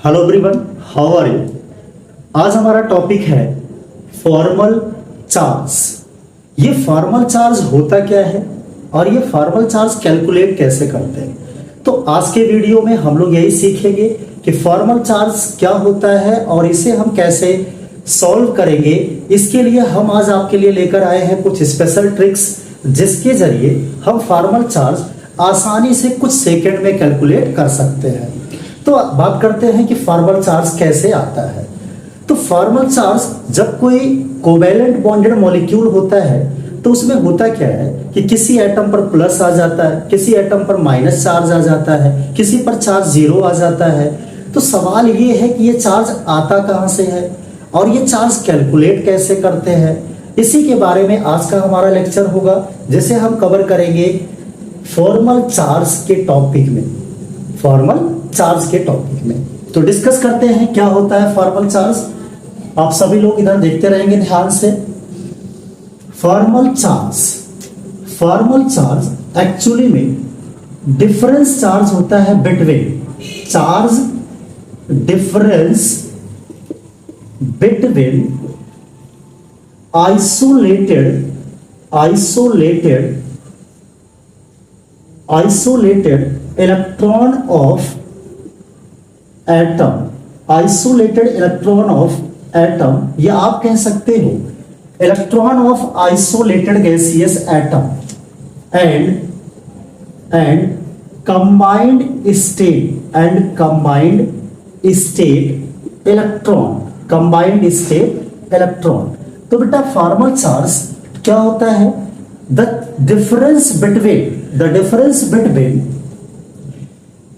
Hello everyone, how are you. आज हमारा topic है फॉर्मल चार्ज। ये फॉर्मल चार्ज होता क्या है और ये फॉर्मल चार्ज कैलकुलेट कैसे करते हैं। तो आज के वीडियो में हम लोग यही सीखेंगे कि फॉर्मल चार्ज क्या होता है और इसे हम कैसे सॉल्व करेंगे। इसके लिए हम आज आपके लिए लेकर आए हैं कुछ स्पेशल ट्रिक्स, जिसके जरिए हम फॉर्मल चार्ज आसानी से कुछ सेकंड में कैलकुलेट कर सकते हैं। तो बात करते हैं कि फॉर्मल चार्ज कैसे आता है। तो फॉर्मल चार्ज जब कोई कोवैलेंट बॉन्डेड मॉलिक्यूल होता है तो उसमें होता क्या है कि किसी एटम पर प्लस आ जाता है, किसी एटम पर माइनस चार्ज आ जाता है, किसी पर चार्ज जीरो आ जाता है। तो सवाल ये है कि ये चार्ज आता कहाँ से है और ये चार्ज कैलकुलेट कैसे करते हैं। इसी के बारे में आज का हमारा लेक्चर होगा, जिसे हम कवर करेंगे फॉर्मल चार्ज के टॉपिक में। फॉर्मल चार्ज के टॉपिक में तो डिस्कस करते हैं क्या होता है फॉर्मल चार्ज। आप सभी लोग इधर देखते रहेंगे ध्यान से। फॉर्मल चार्ज एक्चुअली में डिफरेंस चार्ज होता है between isolated electron of atom, या आप कह सकते हो electron of isolated gaseous atom and combined state electron. तो बेटा फॉर्मल चार्ज क्या होता है? The difference between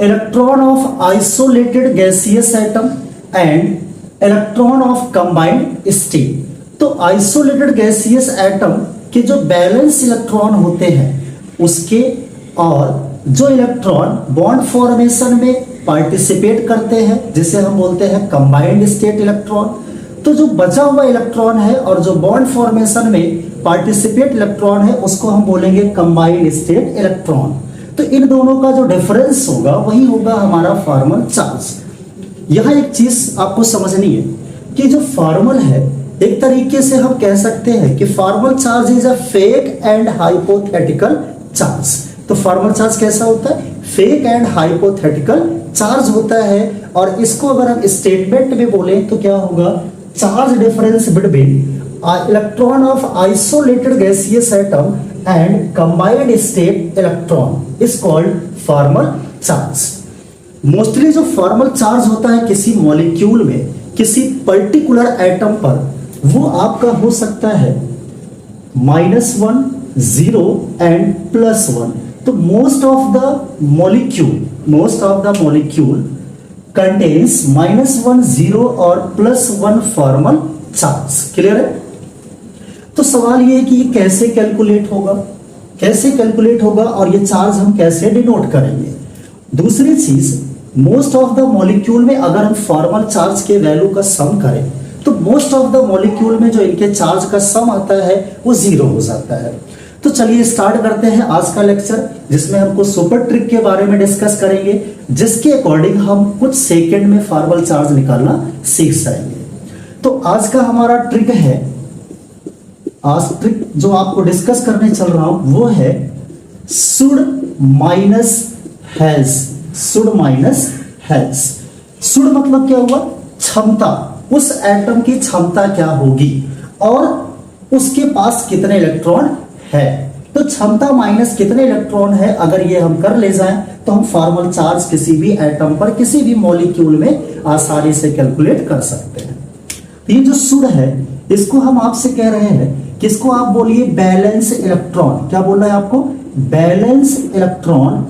electron of isolated gaseous atom and electron of combined state. तो आइसोलेटेड गैसियस एटम के जो बैलेंस इलेक्ट्रॉन होते हैं उसके और जो इलेक्ट्रॉन बॉन्ड फॉर्मेशन में पार्टिसिपेट करते हैं जिसे हम बोलते हैं कंबाइंड स्टेट इलेक्ट्रॉन। तो जो बचा हुआ इलेक्ट्रॉन है और जो बॉन्ड फॉर्मेशन में पार्टिसिपेट इलेक्ट्रॉन है उसको हम बोलेंगे कंबाइंड स्टेट इलेक्ट्रॉन। तो इन दोनों का जो डिफरेंस होगा वही होगा हमारा फॉर्मल चार्ज। यहां एक चीज आपको समझनी है कि जो फॉर्मल है एक तरीके से हम कह सकते हैं कि formal charge is a fake and hypothetical charge. तो फॉर्मल चार्ज कैसा होता है? फेक एंड हाइपोथेटिकल चार्ज होता है। और इसको अगर हम स्टेटमेंट में बोले तो क्या होगा? Charge difference between electron of isolated gaseous atom and combined state electron is called formal charge. Mostly जो फॉर्मल चार्ज होता है किसी मॉलिक्यूल में किसी पर्टिकुलर एटम पर, वो आपका हो सकता है -1, 0 एंड +1। तो most of the molecule contains -1, 0 और +1 फॉर्मल चार्ज। क्लियर है? तो सवाल ये है कि ये कैसे कैलकुलेट होगा और ये चार्ज हम कैसे डिनोट करेंगे। दूसरी चीज, मोस्ट ऑफ द मॉलिक्यूल में अगर हम फॉर्मल चार्ज के वैल्यू का सम करें तो मोस्ट ऑफ द मॉलिक्यूल में जो इनके चार्ज का सम आता है वो 0 हो जाता है। तो चलिए स्टार्ट करते हैं आज का लेक्चर, जिसमें हमको सुपर ट्रिक के बारे में डिस्कस करेंगे, जिसके अकॉर्डिंग हम कुछ सेकंड में फॉर्मल चार्ज निकालना सीख जाएंगे। तो आज का हमारा ट्रिक जो आपको डिस्कस करने चल रहा हूं वो है शुड माइनस हैज। शुड मतलब क्या हुआ? क्षमता, उस एटम की क्षमता क्या होगी और उसके पास कितने इलेक्ट्रॉन है। तो क्षमता माइनस कितने इलेक्ट्रॉन है, अगर ये हम कर ले जाएं तो हम फॉर्मल चार्ज किसी भी एटम पर किसी भी मॉलिक्यूल में आसानी से कैलकुलेट कर सकते हैं। ये जो शुड है इसको हम आपसे कह रहे हैं कि इसको आप बोलिए बैलेंस इलेक्ट्रॉन। क्या बोलना है आपको? बैलेंस इलेक्ट्रॉन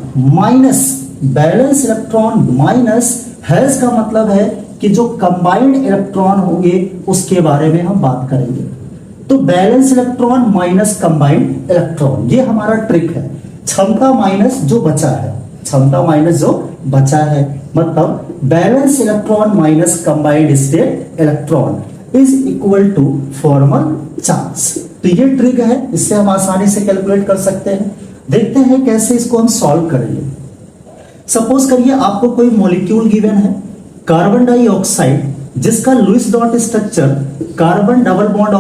माइनस हैज का मतलब है कि जो कंबाइंड इलेक्ट्रॉन होंगे उसके बारे में हम बात करेंगे। तो balance electron minus combined electron, ये हमारा ट्रिक है। क्षमता माइनस जो बचा है मतलब balance electron minus combined state electron is equal to formal charge. तो ये ट्रिक है, इससे हम आसानी से कैलकुलेट कर सकते हैं। देखते हैं कैसे इसको हम सॉल्व करेंगे। सपोज करिए आपको कोई मॉलिक्यूल गिवन है, कार्बन डाइऑक्साइड जिसका Lewis dot structure carbon double bond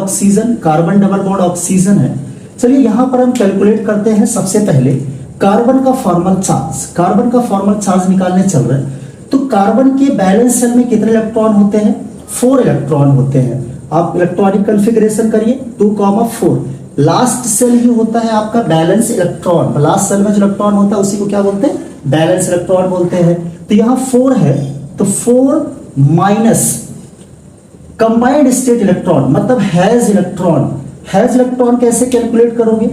oxygen है। चलिए यहां पर हम कैलकुलेट करते हैं। सबसे पहले कार्बन का फॉर्मल चार्ज निकालने चल रहे हैं। तो कार्बन के बैलेंस सेल में कितने इलेक्ट्रॉन होते हैं? 4 इलेक्ट्रॉन होते हैं। आप इलेक्ट्रॉनिक कॉन्फ़िगरेशन करिए 2,4। लास्ट सेल ही होता है आपका बैलेंस इलेक्ट्रॉन। लास्ट सेल में जो इलेक्ट्रॉन होता है उसी को क्या बोलते हैं? बैलेंस इलेक्ट्रॉन बोलते हैं। तो यहां 4 है, तो 4 माइनस कंबाइंड स्टेट इलेक्ट्रॉन मतलब हैज इलेक्ट्रॉन कैसे कैलकुलेट करोगे?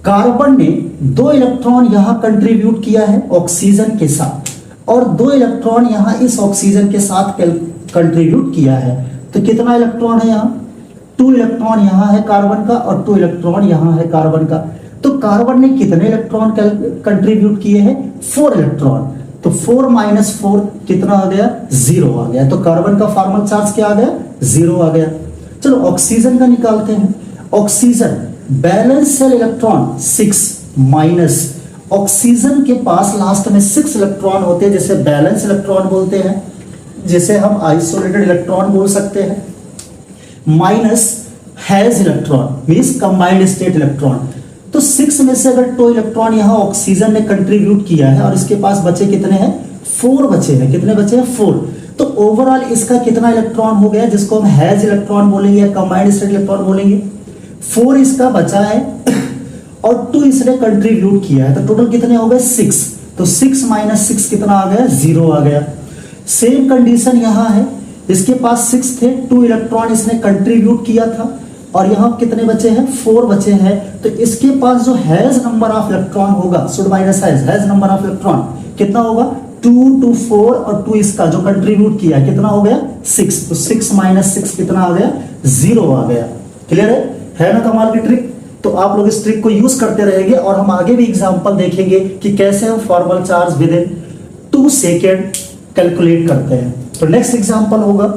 कार्बन ने 2 इलेक्ट्रॉन यहां कंट्रीब्यूट किया है ऑक्सीजन के साथ, और 2 इलेक्ट्रॉन यहां इस ऑक्सीजन के साथ कंट्रीब्यूट किया है। तो कितना इलेक्ट्रॉन है यहां? 2 इलेक्ट्रॉन यहां है कार्बन का और 2 इलेक्ट्रॉन यहां है कार्बन का। तो कार्बन ने कितने इलेक्ट्रॉन कंट्रीब्यूट किए हैं? 4 इलेक्ट्रॉन। तो 4 माइनस 4 कितना आ गया? 0 आ गया। तो कार्बन का फॉर्मल चार्ज क्या आ गया? 0 आ गया। चलो ऑक्सीजन का निकालते हैं। Oxygen balance cell electron 6 minus, oxygen के पास लास्ट में 6 इलेक्ट्रॉन होते हैं, जिसे बैलेंस इलेक्ट्रॉन बोलते हैं, जिसे हम आइसोलेटेड इलेक्ट्रॉन बोल सकते हैं, minus has electron means combined state electron. तो 6 में से अगर 2 इलेक्ट्रॉन यहां ऑक्सीजन ने कंट्रीब्यूट किया है और इसके पास बचे कितने हैं? 4 बचे हैं। कितने बचे हैं? 4। तो ओवरऑल इसका कितना इलेक्ट्रॉन हो गया जिसको हम हैज इलेक्ट्रॉन बोलेंगे या कंबाइंड स्टेट इलेक्ट्रॉन बोलेंगे? 4 इसका बचा है और 2 इसने कंट्रीब्यूट किया है, तो टोटल कितने हो गए? 6। तो 6 माइनस 6 कितना आ गया? 0 आ गया। सेम कंडीशन यहां है, इसके पास 6 थे, 2 इलेक्ट्रॉन इसने कंट्रीब्यूट किया था और यहां कितने बचे हैं? 4 बचे हैं। तो इसके पास जो हैज नंबर ऑफ इलेक्ट्रॉन होगा, should minus has number of electron कितना होगा? 2 to 4 और 2 इसका जो कंट्रीब्यूट किया कितना हो गया? 6। तो 6 माइनस 6 कितना आ गया? 0 आ गया। क्लियर है ना कमाल की ट्रिक? तो आप लोग इस ट्रिक को यूज करते रहेंगे और हम आगे भी एग्जांपल देखेंगे कि कैसे हम formal charge with in 2 second calculate करते हैं। तो नेक्स्ट एग्जांपल होगा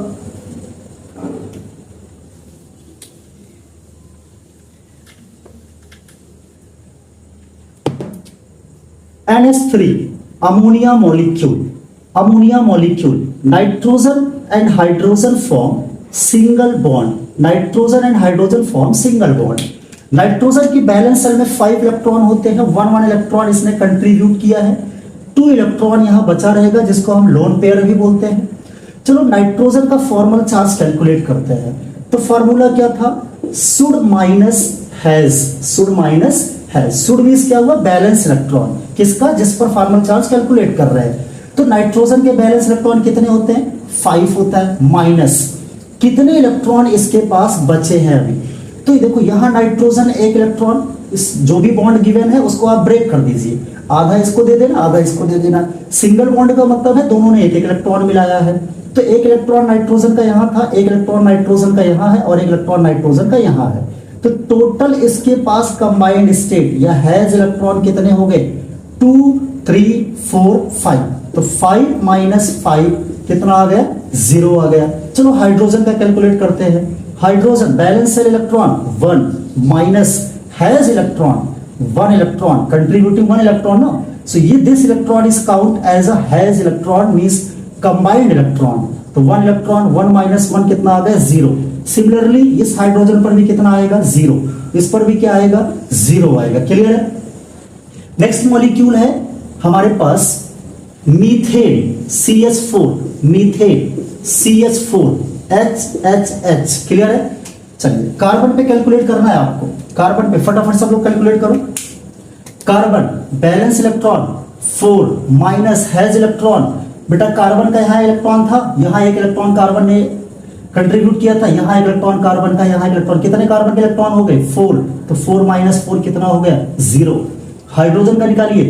NH3 ammonia molecule nitrogen and hydrogen form single bond. Nitrogen की बैलेंस सेल में 5 इलेक्ट्रॉन होते हैं, 1 इलेक्ट्रॉन इसने कंट्रीब्यूट किया है, 2 इलेक्ट्रॉन यहां बचा रहेगा जिसको हम लोन पेयर भी बोलते हैं। चलो नाइट्रोजन का फॉर्मल चार्ज कैलकुलेट करते हैं। तो फॉर्मूला क्या था? Should minus has. Should means क्या हुआ? बैलेंस इलेक्ट्रॉन किसका? जिस पर फॉर्मल चार्ज कैलकुलेट कर रहे हैं। तो नाइट्रोजन के बैलेंस इलेक्ट्रॉन कितने होते हैं? 5 होता है, माइनस कितने इलेक्ट्रॉन इसके पास बचे हैं अभी? तो देखो यहां नाइट्रोजन 1 इलेक्ट्रॉन, इस जो भी बॉन्ड गिवन है उसको आप ब्रेक कर दीजिए, आधा इसको दे देना, आधा इसको दे देना। सिंगल बॉन्ड का मतलब है दोनों ने एक इलेक्ट्रॉन मिलाया है। तो 1 इलेक्ट्रॉन नाइट्रोजन का यहां था, 1 इलेक्ट्रॉन नाइट्रोजन का यहां है और 1 इलेक्ट्रॉन नाइट्रोजन का यहां है। तो टोटल इसके पास कंबाइंड स्टेट या हैज इलेक्ट्रॉन कितने हो गए? 2 3 4 5। तो 5 माइनस 5 कितना आ गया? 0 आ गया। चलो हाइड्रोजन का कैलकुलेट करते हैं। Hydrogen balance cell electron 1 minus has electron 1 electron contributing 1 electron ना, सो ये this electron is count as a has electron means combined electron. तो 1 इलेक्ट्रॉन 1 माइनस 1 कितना आ गया? 0। सिमिलरली इस हाइड्रोजन पर भी कितना आएगा? 0। इस पर भी क्या आएगा? 0 आएगा। क्लियर है? नेक्स्ट मॉलिक्यूल है हमारे पास मीथेन CH4 HHH। क्लियर है? चलिए कार्बन पे कैलकुलेट करना है आपको। कार्बन पे फटाफट सब लोग कैलकुलेट करो। Carbon balance electron 4 minus has electron. बेटा कार्बन का यहां इलेक्ट्रॉन था, यहां 1 इलेक्ट्रॉन कार्बन ने कंट्रीब्यूट किया था, यहां 1 इलेक्ट्रॉन कार्बन का, यहां 1 इलेक्ट्रॉन। कितने कार्बन के इलेक्ट्रॉन हो गए? 4। तो 4 माइनस 4 कितना हो गया? 0। हाइड्रोजन का निकालिए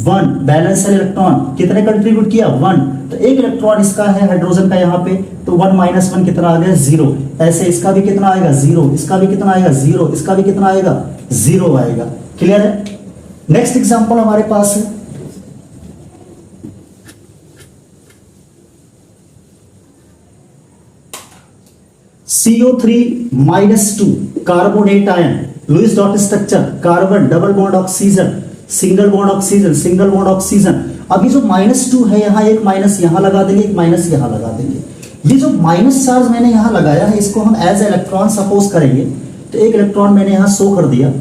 1 बैलेंस इलेक्ट्रॉन कितने कंट्रीब्यूट किया? 1। तो 1 इलेक्ट्रॉन इसका है हाइड्रोजन का यहां पे, तो 1 माइनस 1 कितना आ गया? 0। ऐसे इसका भी कितना आएगा? 0। इसका भी कितना आएगा? 0। इसका भी कितना आएगा? 0 आएगा। क्लियर है? नेक्स्ट एग्जांपल हमारे पास है CO3 -2 carbonate ion, Lewis dot structure carbon double bond oxygen single bond oxygen, single bond oxygen. अभी जो -2 है, यहाँ एक माइनस यहाँ लगा देंगे, एक माइनस यहाँ लगा देंगे। ये जो माइनस चार्ज मैंने यहाँ लगाया है, इसको हम एज इलेक्ट्रॉन सपोज करेंगे, तो एक इलेक्ट्रॉन मैंने यहाँ शो कर दिया।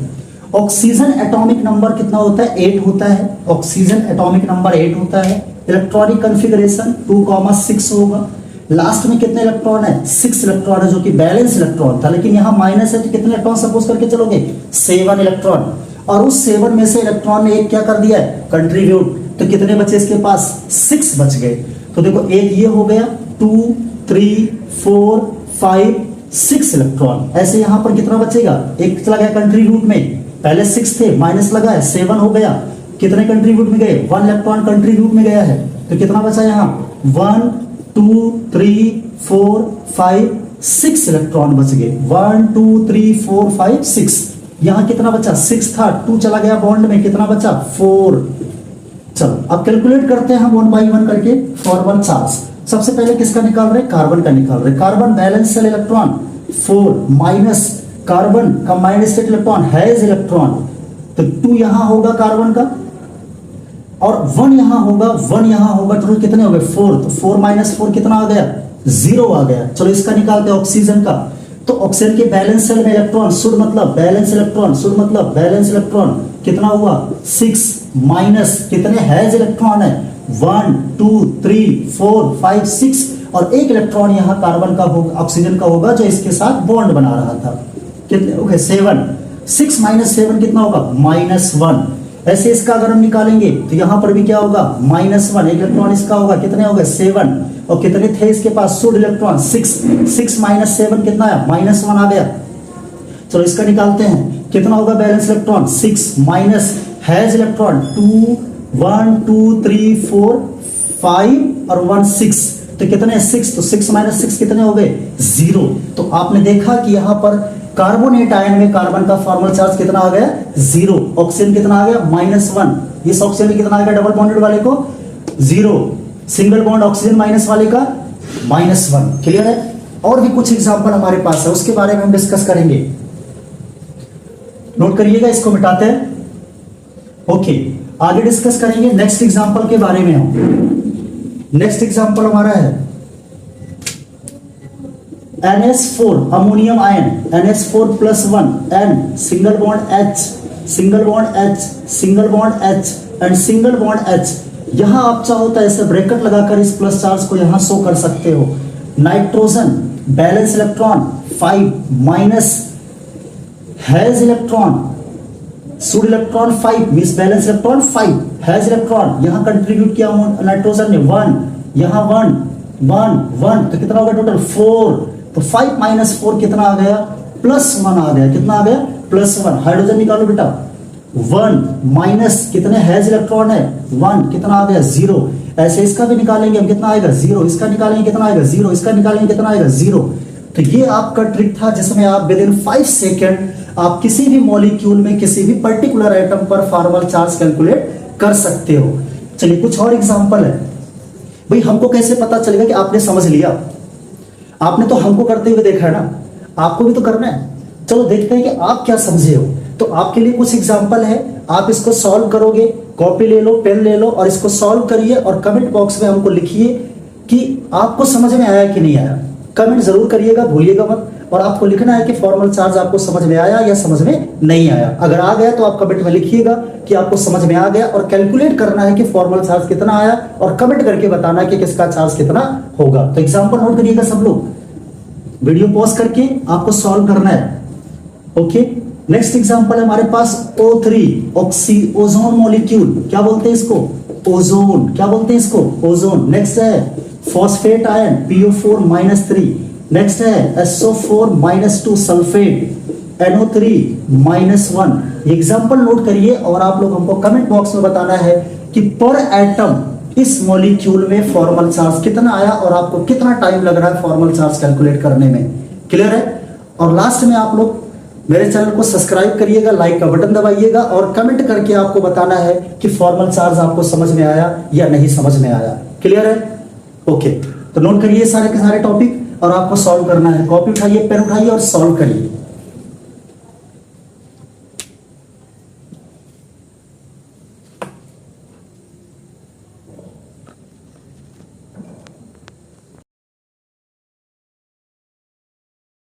ऑक्सीजन एटॉमिक नंबर कितना होता है? 8 होता है। ऑक्सीजन एटॉमिक नंबर 8 होता है। इलेक्ट्रॉनिक कॉन्फ़िगरेशन 2,6 होगा। लास्ट में कितने इलेक्ट्रॉन है? 6 इलेक्ट्रॉन है, जो कि बैलेंस इलेक्ट्रॉन था, लेकिन यहाँ माइनस है, तो कितने इलेक्ट्रॉन सपोज करके चलोगे? 7 इलेक्ट्रॉन। और उस 7 में से इलेक्ट्रॉन ने एक क्या कर दिया है? कंट्रीब्यूट। तो कितने बचे इसके पास? 6 बच गए। तो देखो, एक ये हो गया, 2 3 4 5 6 इलेक्ट्रॉन। ऐसे यहाँ पर कितना बचेगा? एक चला गया कंट्रीब्यूट में, पहले 6 थे, माइनस लगा है, 7 हो गया। कितने कंट्रीब्यूट में गए? 1 इलेक्ट्रॉन कंट्रीब्यूट में गया है। तो कितना बचा यहाँ? 1 2 3 4 5 6 इलेक्ट्रॉन बच गए। 1 2 3 4 5 6। यहाँ कितना बचा? 6 था, 2 चला गया बॉन्ड में, कितना बचा? 4। चलो अब कैलकुलेट करते हैं हम 1 बाई 1 करके फॉर्मल चार्ज। सबसे पहले किसका निकाल रहे? कार्बन का निकाल रहे। Carbon balance cell electron 4 minus carbon combined state electron has electron, तो 2 यहां होगा कार्बन का, और 1 यहां होगा, 1 यहां होगा। टोटल कितने हो गए? 4। तो 4 माइनस 4 कितना आ गया? 0 आ गया। चलो इसका निकालते हैं ऑक्सीजन का। तो ऑक्सीजन के बैलेंस सेल में इलेक्ट्रॉन, शुद्ध मतलब बैलेंस इलेक्ट्रॉन, शुद्ध मतलब बैलेंस इलेक्ट्रॉन कितना हुआ? 6 माइनस कितने हैज इलेक्ट्रॉन है? 1 2 3 4 5 6, और एक इलेक्ट्रॉन यहां कार्बन का होगा, ऑक्सीजन का होगा, जो इसके साथ बॉन्ड बना रहा था। कितने हो गए? 7। 6 माइनस 7 कितना होगा? -1। ऐसे इसका अगर हम निकालेंगे तो यहां पर भी क्या होगा? -1। एक इलेक्ट्रॉन इसका होगा, कितने हो गए? 7। और कितने थे इसके पास? शुद्ध इलेक्ट्रॉन 6। 6 माइनस 7 कितना है? -1 आ गया। चलो इसका निकालते हैं, कितना होगा balance electron? 6 minus has electron 2 1 2 3 4 5 और 1 6, तो कितने? 6। तो 6 माइनस 6 कितने हो गए? 0। तो आपने देखा कि यहां पर कार्बोनेट आयन में कार्बन का फॉर्मल चार्ज कितना आ गया? 0। ऑक्सीजन कितना आ गया? -1। इस ऑक्सीजन में कितना आ गया? डबल बॉन्डेड वाले को 0। सिंगल बॉन्ड ऑक्सीजन माइनस वाले का -1। क्लियर है? और भी कुछ एग्जांपल हमारे पास है, उसके बारे में हम डिस्कस करेंगे। नोट करिएगा, इसको मिटाते हैं। ओके, आगे डिस्कस करेंगे नेक्स्ट एग्जांपल के बारे में हम। नेक्स्ट एग्जांपल हमारा है NH4 ammonium ion, NH4 + 1 N single bond H, single bond H, single bond H and single bond H। यहां आप चाहो तो ऐसे ब्रैकेट लगाकर इस प्लस चार्ज को यहां शो कर सकते हो। Nitrogen balance electron 5 minus has electron, शुद्ध इलेक्ट्रॉन 5 मिस बैलेंस इलेक्ट्रॉन 5 हैज इलेक्ट्रॉन। यहां कंट्रीब्यूट किया नाइट्रोजन ने 1, यहां 1 1 1, तो कितना होगा टोटल? 4। तो 5 माइनस 4 कितना आ गया? +1 आ गया। कितना आ गया? +1। हाइड्रोजन निकालो बेटा। 1 माइनस कितने हैज इलेक्ट्रॉन है? 1, कितना आ गया? 0। ऐसे इसका भी निकालेंगे हम, कितना आएगा? 0। इसका निकालेंगे, कितना आएगा? 0। इसका निकालेंगे, कितना आएगा? 0। तो ये आपका ट्रिक था, जिसमें आप विद इन 5 सेकेंड आप किसी भी मॉलिक्यूल में किसी भी पर्टिकुलर एटम पर फॉर्मल चार्ज कैलकुलेट कर सकते हो। चलिए कुछ और एग्जांपल है। भाई हमको कैसे पता चलेगा कि आपने समझ लिया? आपने तो हमको करते हुए देखा है ना, आपको भी तो करना है। चलो देखते हैं कि आप क्या समझे हो। तो आपके लिए कुछ एग्जांपल है, आप इसको सॉल्व करोगे। कॉपी ले लो, पेन ले लो और इसको सॉल्व करिए, और कमेंट बॉक्स में हमको लिखिए कि आपको समझ में आया कि नहीं आया। कमेंट जरूर करिएगा, भूलिएगा मत। और आपको लिखना है कि फॉर्मल चार्ज आपको समझ में आया या समझ में नहीं आया। अगर आ गया तो आप कमेंट में लिखिएगा कि आपको समझ में आ गया, और कैलकुलेट करना है कि फॉर्मल चार्ज कितना आया, और कमेंट करके बताना कि किसका चार्ज कितना होगा। तो एग्जांपल नोट करिएगा सब लोग, वीडियो पॉज करके आपको सॉल्व करना है। ओके, नेक्स्ट एग्जांपल है हमारे पास O3 ओजोन मॉलिक्यूल। क्या बोलते हैं इसको? ओजोन। क्या बोलते हैं इसको? ओजोन। नेक्स्ट है फॉस्फेट आयन PO4 -3। नेक्स्ट है SO4 -2 sulphate NO3 -1। Example note करिए, और आप लोग हमको कमेंट बॉक्स में बताना है कि पर एटम इस मॉलिक्यूल में फॉर्मल चार्ज कितना आया, और आपको कितना टाइम लग रहा है फॉर्मल चार्ज कैलकुलेट करने में। क्लियर है? और लास्ट में आप लोग मेरे चैनल को सब्सक्राइब करिएगा, लाइक का बटन दबाइएगा, और कमेंट करके आपको बताना है कि फॉर्मल चार्ज आपको समझ में आया या नहीं समझ में आया। क्लियर है? ओके, तो नोट करिए सारे के सारे टॉपिक, और आपको सॉल्व करना है। कॉपी उठाइए, पेन उठाइए और सॉल्व करिए।